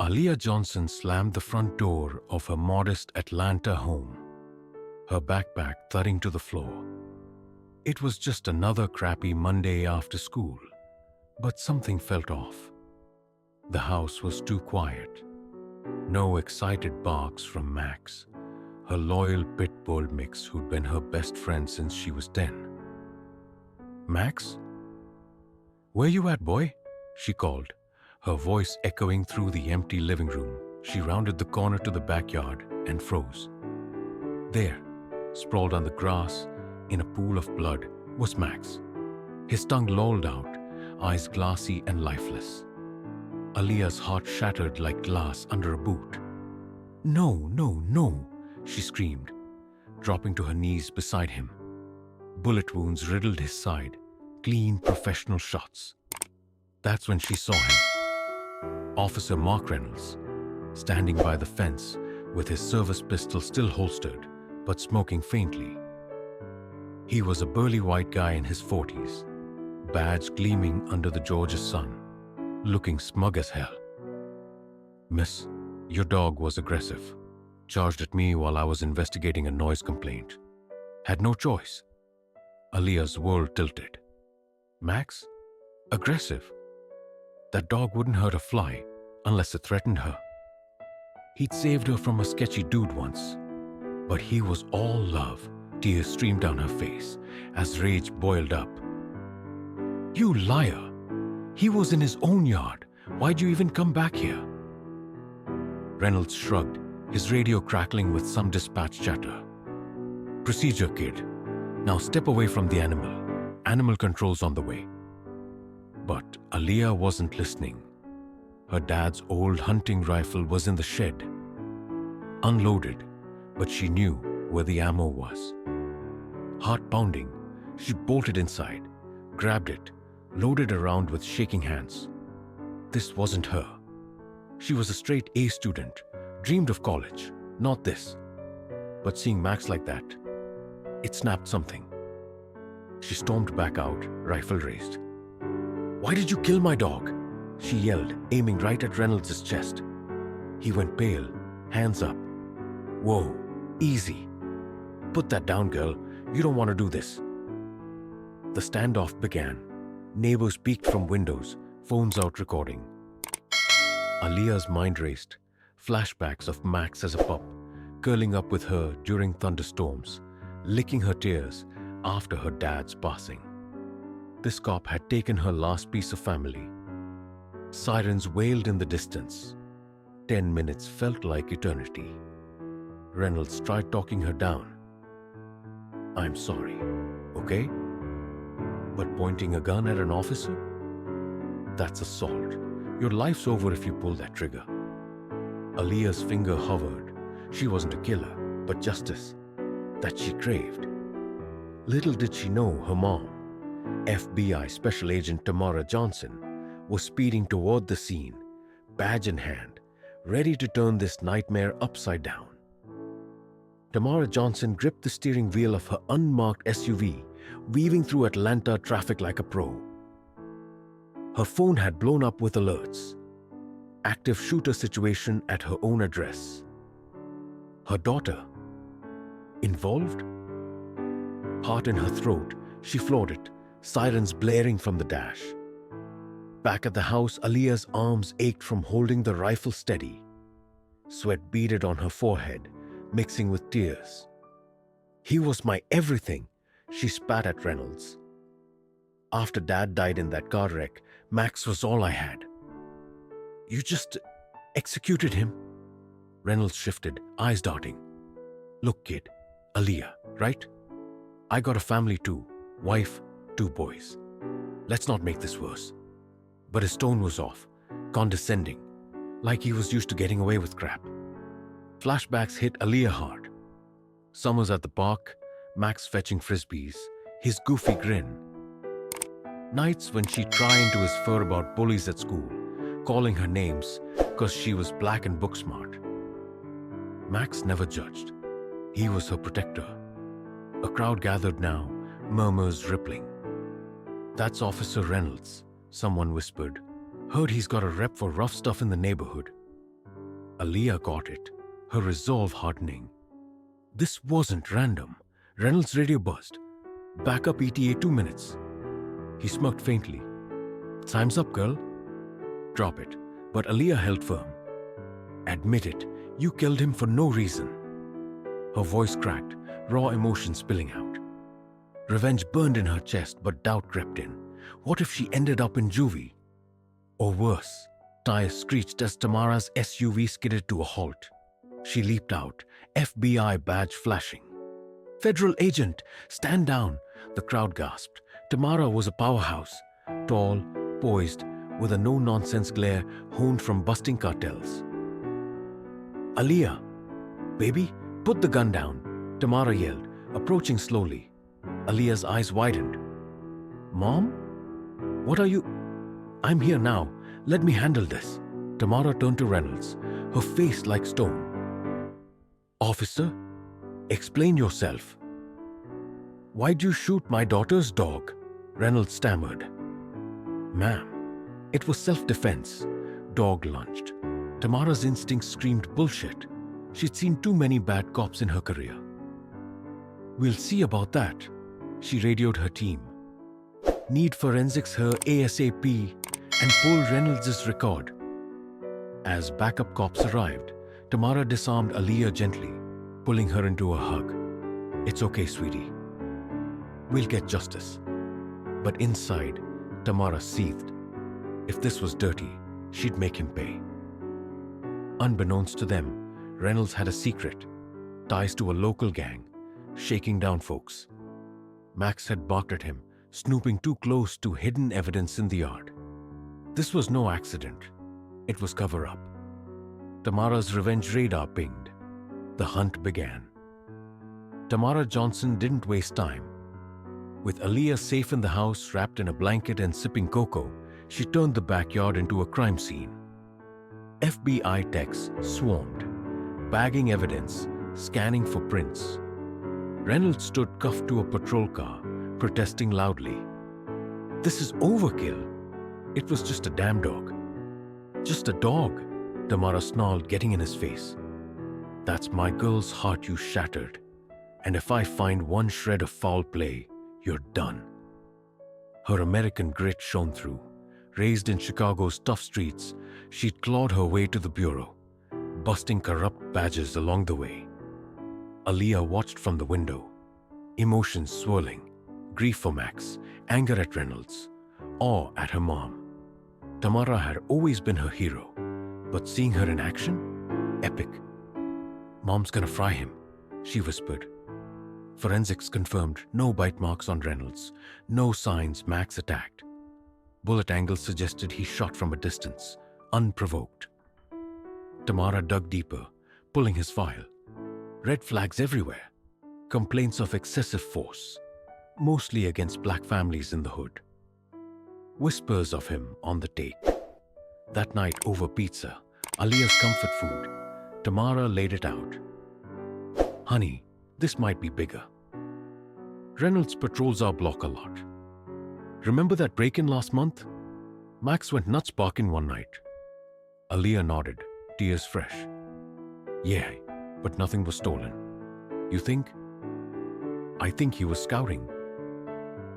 Aaliyah Johnson slammed the front door of her modest Atlanta home, her backpack thudding to the floor. It was just another crappy Monday after school, but something felt off. The house was too quiet. No excited barks from Max, her loyal pit bull mix who'd been her best friend since she was 10. "Max? Where you at, boy?" she called, her voice echoing through the empty living room. She rounded the corner to the backyard and froze. There, sprawled on the grass, in a pool of blood, was Max. His tongue lolled out, eyes glassy and lifeless. Aaliyah's heart shattered like glass under a boot. "No, no, no," she screamed, dropping to her knees beside him. Bullet wounds riddled his side, clean professional shots. That's when she saw him. Officer Mark Reynolds, standing by the fence with his service pistol still holstered, but smoking faintly. He was a burly white guy in his 40s, badge gleaming under the Georgia sun, looking smug as hell. "Miss, your dog was aggressive. Charged at me while I was investigating a noise complaint. Had no choice." Aaliyah's world tilted. "Max? Aggressive? That dog wouldn't hurt a fly unless it threatened her. He'd saved her from a sketchy dude once, but he was all love." Tears streamed down her face as rage boiled up. "You liar! He was in his own yard. Why'd you even come back here?" Reynolds shrugged, his radio crackling with some dispatch chatter. "Procedure, kid. Now step away from the animal. Animal control's on the way." But Aaliyah wasn't listening. Her dad's old hunting rifle was in the shed, unloaded, but she knew where the ammo was. Heart pounding, she bolted inside, grabbed it, loaded around with shaking hands. This wasn't her. She was a straight A student, dreamed of college, not this. But seeing Max like that, it snapped something. She stormed back out, rifle raised. "Why did you kill my dog?" she yelled, aiming right at Reynolds' chest. He went pale, hands up. "Whoa, easy. Put that down, girl. You don't want to do this." The standoff began. Neighbors peeked from windows, phones out recording. Aaliyah's mind raced, flashbacks of Max as a pup, curling up with her during thunderstorms, licking her tears after her dad's passing. This cop had taken her last piece of family. Sirens wailed in the distance. 10 minutes felt like eternity. Reynolds tried talking her down. "I'm sorry, okay? But pointing a gun at an officer? That's assault. Your life's over if you pull that trigger." Aaliyah's finger hovered. She wasn't a killer, but justice. That she craved. Little did she know her mom, FBI Special Agent Tamara Johnson, was speeding toward the scene, badge in hand, ready to turn this nightmare upside down. Tamara Johnson gripped the steering wheel of her unmarked SUV, weaving through Atlanta traffic like a pro. Her phone had blown up with alerts. Active shooter situation at her own address. Her daughter? Involved? Heart in her throat, she floored it, sirens blaring from the dash. Back at the house, Aaliyah's arms ached from holding the rifle steady. Sweat beaded on her forehead, mixing with tears. "He was my everything," she spat at Reynolds. "After Dad died in that car wreck, Max was all I had." "You just executed him?" Reynolds shifted, eyes darting. "Look, kid, Aaliyah, right? I got a family too, wife, 2 boys. Let's not make this worse." But his tone was off, condescending, like he was used to getting away with crap. Flashbacks hit Aaliyah hard. Summers at the park, Max fetching frisbees, his goofy grin. Nights when she'd pry into his fur about bullies at school, calling her names because she was black and book smart. Max never judged. He was her protector. A crowd gathered now, murmurs rippling. "That's Officer Reynolds," someone whispered. "Heard he's got a rep for rough stuff in the neighborhood." Aaliyah got it, her resolve hardening. This wasn't random. Reynolds' radio buzzed. Backup ETA 2 minutes. He smirked faintly. Time's up, girl. Drop it. But Aaliyah held firm. Admit it, you killed him for no reason. Her voice cracked, raw emotion spilling out. Revenge burned in her chest, but doubt crept in. What if she ended up in juvie? Or worse, tires screeched as Tamara's SUV skidded to a halt. She leaped out, FBI badge flashing. Federal agent, stand down, the crowd gasped. Tamara was a powerhouse, tall, poised, with a no-nonsense glare honed from busting cartels. Aaliyah, baby, put the gun down, Tamara yelled, approaching slowly. Aaliyah's eyes widened. Mom? What are you? I'm here now. Let me handle this. Tamara turned to Reynolds, her face like stone. Officer, explain yourself. Why'd you shoot my daughter's dog? Reynolds stammered. Ma'am, it was self-defense. Dog lunged. Tamara's instincts screamed bullshit. She'd seen too many bad cops in her career. We'll see about that. She radioed her team. Need forensics her ASAP and pull Reynolds' record. As backup cops arrived, Tamara disarmed Aaliyah gently, pulling her into a hug. It's okay, sweetie. We'll get justice. But inside, Tamara seethed. If this was dirty, she'd make him pay. Unbeknownst to them, Reynolds had a secret, ties to a local gang, shaking down folks. Max had barked at him, snooping too close to hidden evidence in the yard. This was no accident. It was cover-up. Tamara's revenge radar pinged. The hunt began. Tamara Johnson didn't waste time. With Aaliyah safe in the house, wrapped in a blanket and sipping cocoa, she turned the backyard into a crime scene. FBI techs swarmed, bagging evidence, scanning for prints. Reynolds stood cuffed to a patrol car, protesting loudly. This is overkill. It was just a damn dog. Just a dog, Tamara snarled, getting in his face. That's my girl's heart you shattered. And if I find one shred of foul play, you're done. Her American grit shone through. Raised in Chicago's tough streets, she'd clawed her way to the bureau, busting corrupt badges along the way. Aaliyah watched from the window, emotions swirling, grief for Max, anger at Reynolds, awe at her mom. Tamara had always been her hero, but seeing her in action? Epic. Mom's gonna fry him, she whispered. Forensics confirmed no bite marks on Reynolds, no signs Max attacked. Bullet angles suggested he shot from a distance, unprovoked. Tamara dug deeper, pulling his file. Red flags everywhere. Complaints of excessive force, mostly against black families in the hood. Whispers of him on the take. That night over pizza, Aaliyah's comfort food, Tamara laid it out. Honey, this might be bigger. Reynolds patrols our block a lot. Remember that break-in last month? Max went nuts barking one night. Aaliyah nodded, tears fresh. Yeah, but nothing was stolen. You think? I think he was scouting.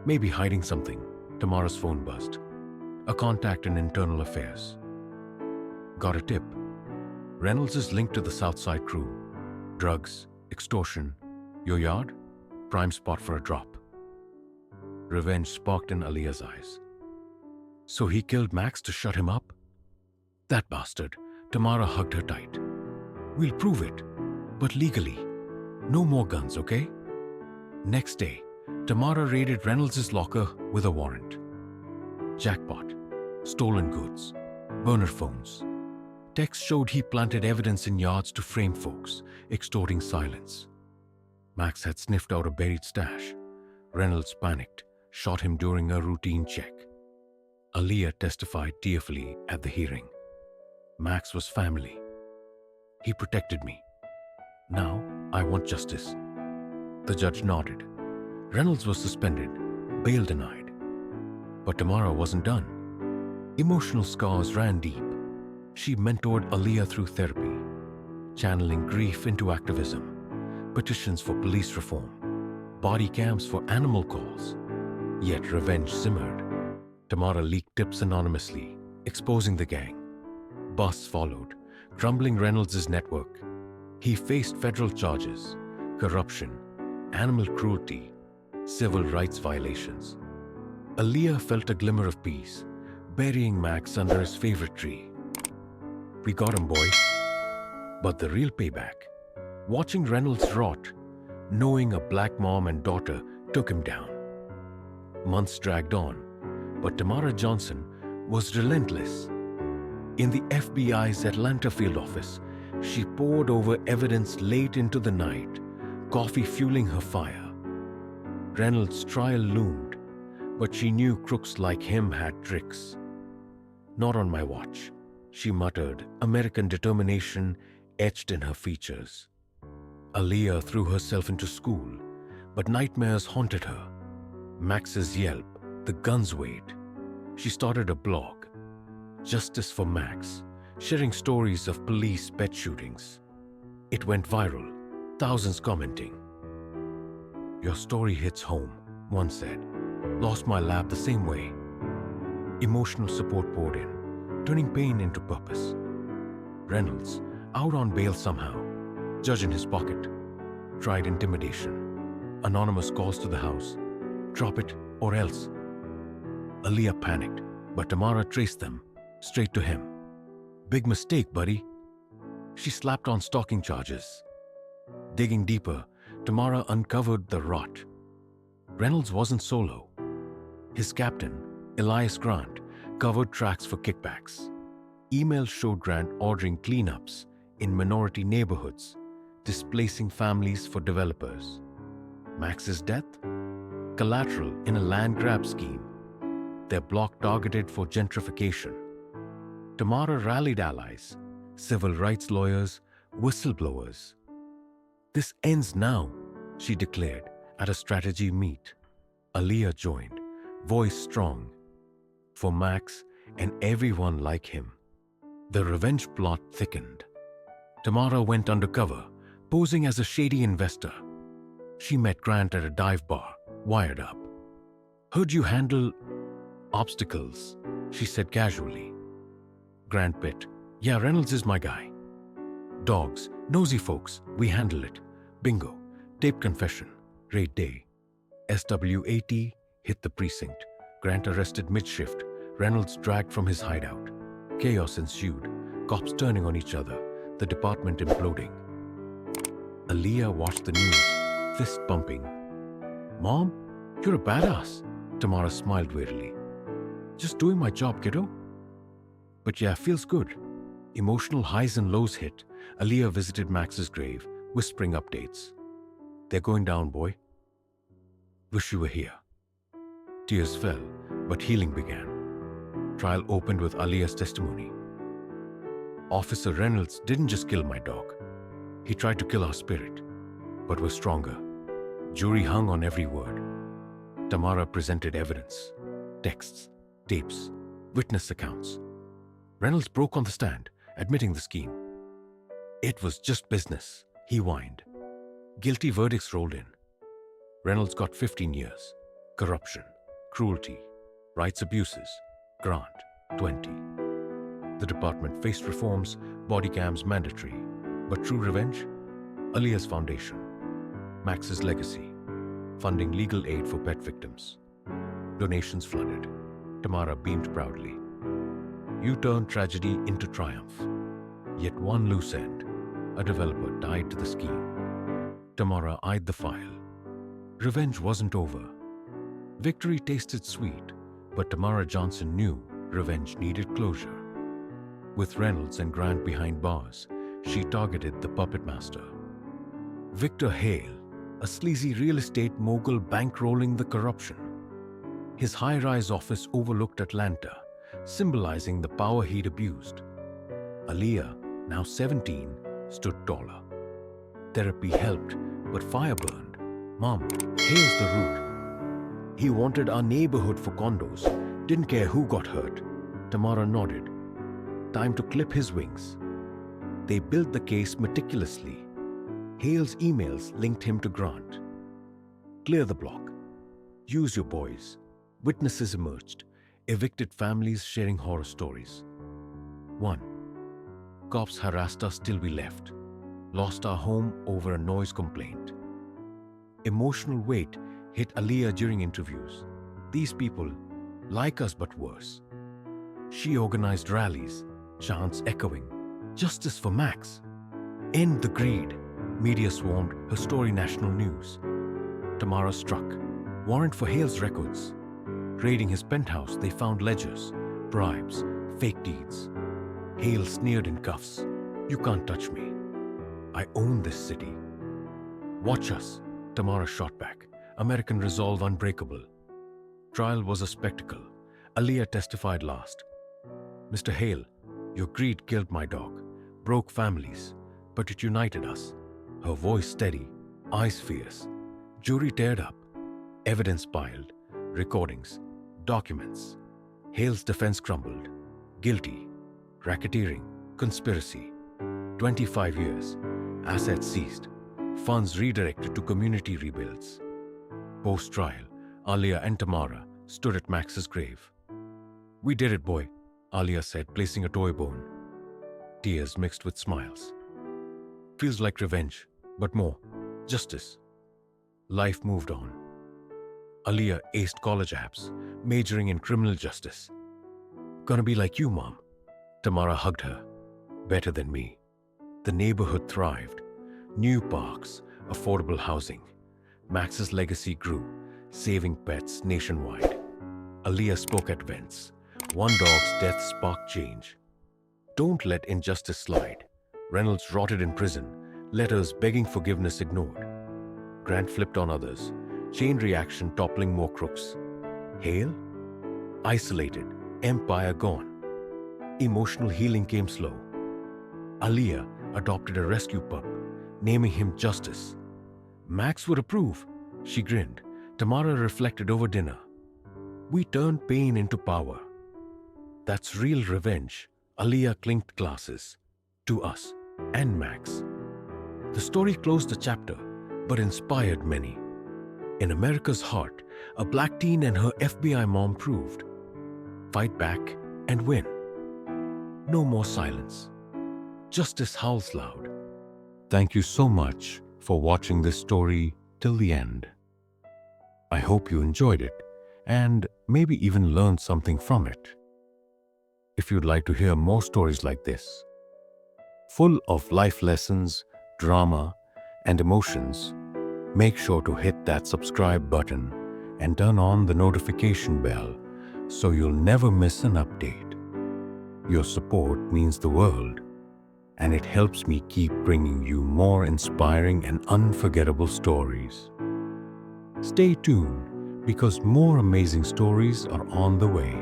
Maybe hiding something. Tamara's phone buzzed. A contact in internal affairs. Got a tip. Reynolds is linked to the Southside crew. Drugs, extortion. Your yard? Prime spot for a drop. Revenge sparked in Aaliyah's eyes. So he killed Max to shut him up? That bastard. Tamara hugged her tight. We'll prove it, but legally. No more guns, okay? Next day, Tamara raided Reynolds' locker with a warrant. Jackpot. Stolen goods. Burner phones. Texts showed he planted evidence in yards to frame folks, extorting silence. Max had sniffed out a buried stash. Reynolds panicked, shot him during a routine check. Aaliyah testified tearfully at the hearing. Max was family. He protected me. Now, I want justice. The judge nodded. Reynolds was suspended, bail denied. But Tamara wasn't done. Emotional scars ran deep. She mentored Aaliyah through therapy, channeling grief into activism, petitions for police reform, body cams for animal calls. Yet revenge simmered. Tamara leaked tips anonymously, exposing the gang. Busts followed, crumbling Reynolds' network. He faced federal charges, corruption, animal cruelty, civil rights violations. Aaliyah felt a glimmer of peace, burying Max under his favorite tree. We got him, boy. But the real payback, watching Reynolds rot, knowing a black mom and daughter took him down. Months dragged on, but Tamara Johnson was relentless. In the FBI's Atlanta field office, she pored over evidence late into the night, coffee fueling her fire. Reynolds' trial loomed, but she knew crooks like him had tricks. Not on my watch, she muttered, American determination etched in her features. Aaliyah threw herself into school, but nightmares haunted her. Max's yelp, the guns wait. She started a blog, Justice for Max, sharing stories of police pet shootings. It went viral, thousands commenting. Your story hits home, one said. Lost my lab the same way. Emotional support poured in, turning pain into purpose. Reynolds, out on bail somehow, judge in his pocket, tried intimidation. Anonymous calls to the house. Drop it or else. Aaliyah panicked, but Tamara traced them straight to him. Big mistake, buddy. She slapped on stalking charges. Digging deeper, Tamara uncovered the rot. Reynolds wasn't solo. His captain, Elias Grant, covered tracks for kickbacks. Emails showed Grant ordering cleanups in minority neighborhoods, displacing families for developers. Max's death? Collateral in a land grab scheme. Their block targeted for gentrification. Tamara rallied allies, civil rights lawyers, whistleblowers. This ends now, she declared at a strategy meet. Aaliyah joined, voice strong. For Max and everyone like him. The revenge plot thickened. Tamara went undercover, posing as a shady investor. She met Grant at a dive bar, wired up. Heard you handle obstacles, she said casually. Grant bit. Yeah, Reynolds is my guy. Dogs, nosy folks, we handle it. Bingo. Tape confession. Raid day. SW-80 hit the precinct. Grant arrested mid-shift. Reynolds dragged from his hideout. Chaos ensued. Cops turning on each other. The department imploding. Aaliyah watched the news, fist pumping. Mom, you're a badass. Tamara smiled wearily. Just doing my job, kiddo. But yeah, feels good. Emotional highs and lows hit. Aaliyah visited Max's grave, whispering updates. They're going down, boy. Wish you were here. Tears fell, but healing began. Trial opened with Aaliyah's testimony. Officer Reynolds didn't just kill my dog. He tried to kill our spirit, but was stronger. Jury hung on every word. Tamara presented evidence. Texts, tapes, witness accounts. Reynolds broke on the stand, admitting the scheme. It was just business, he whined. Guilty verdicts rolled in. Reynolds got 15 years. Corruption, cruelty, rights abuses. Grant, 20. The department faced reforms, body cams mandatory. But true revenge? Aaliyah's foundation. Max's legacy. Funding legal aid for pet victims. Donations flooded. Tamara beamed proudly. You turned tragedy into triumph. Yet one loose end. A developer tied to the scheme. Tamara eyed the file. Revenge wasn't over. Victory tasted sweet, but Tamara Johnson knew revenge needed closure. With Reynolds and Grant behind bars, she targeted the puppet master. Victor Hale, a sleazy real estate mogul bankrolling the corruption. His high-rise office overlooked Atlanta, symbolizing the power he'd abused. Aaliyah, now 17, stood taller. Therapy helped, but fire burned. Mom, Hale's the root. He wanted our neighborhood for condos, didn't care who got hurt. Tamara nodded. Time to clip his wings. They built the case meticulously. Hale's emails linked him to Grant. Clear the block. Use your boys. Witnesses emerged. Evicted families sharing horror stories. 1. Cops harassed us till we left. Lost our home over a noise complaint. Emotional weight hit Aliyah during interviews. These people, like us but worse. She organized rallies, chants echoing, "Justice for Max." End the greed. Media swarmed her story national news. Tamara struck. Warrant for Hale's records. Raiding his penthouse, they found ledgers, bribes, fake deeds. Hale sneered in cuffs. "You can't touch me. I own this city." "Watch us," Tamara shot back. American resolve unbreakable. Trial was a spectacle. Aliyah testified last. "Mr. Hale, your greed killed my dog, broke families, but it united us." Her voice steady, eyes fierce. Jury teared up. Evidence piled. Recordings. Documents. Hale's defense crumbled. Guilty. Racketeering. Conspiracy. 25 years. Assets seized. Funds redirected to community rebuilds. Post-trial, Aliyah and Tamara stood at Max's grave. "We did it, boy," Aliyah said, placing a toy bone. Tears mixed with smiles. "Feels like revenge, but more. Justice." Life moved on. Aliyah aced college apps, majoring in criminal justice. "Gonna be like you, Mom." Tamara hugged her. "Better than me." The neighborhood thrived. New parks, affordable housing. Max's legacy grew, saving pets nationwide. Aliyah spoke at events. One dog's death sparked change. Don't let injustice slide. Reynolds rotted in prison, letters begging forgiveness ignored. Grant flipped on others, chain reaction toppling more crooks. Hale? Isolated, empire gone. Emotional healing came slow. Aliyah adopted a rescue pup, naming him Justice. Max would approve, she grinned. Tamara reflected over dinner. We turned pain into power. That's real revenge. Aliyah clinked glasses. To us and Max. The story closed the chapter, but inspired many. In America's heart, a black teen and her FBI mom proved. Fight back and win. No more silence. Justice howls loud. Thank you so much for watching this story till the end. I hope you enjoyed it and maybe even learned something from it. If you'd like to hear more stories like this, full of life lessons, drama, and emotions, make sure to hit that subscribe button and turn on the notification bell so you'll never miss an update. Your support means the world, and it helps me keep bringing you more inspiring and unforgettable stories. Stay tuned because more amazing stories are on the way.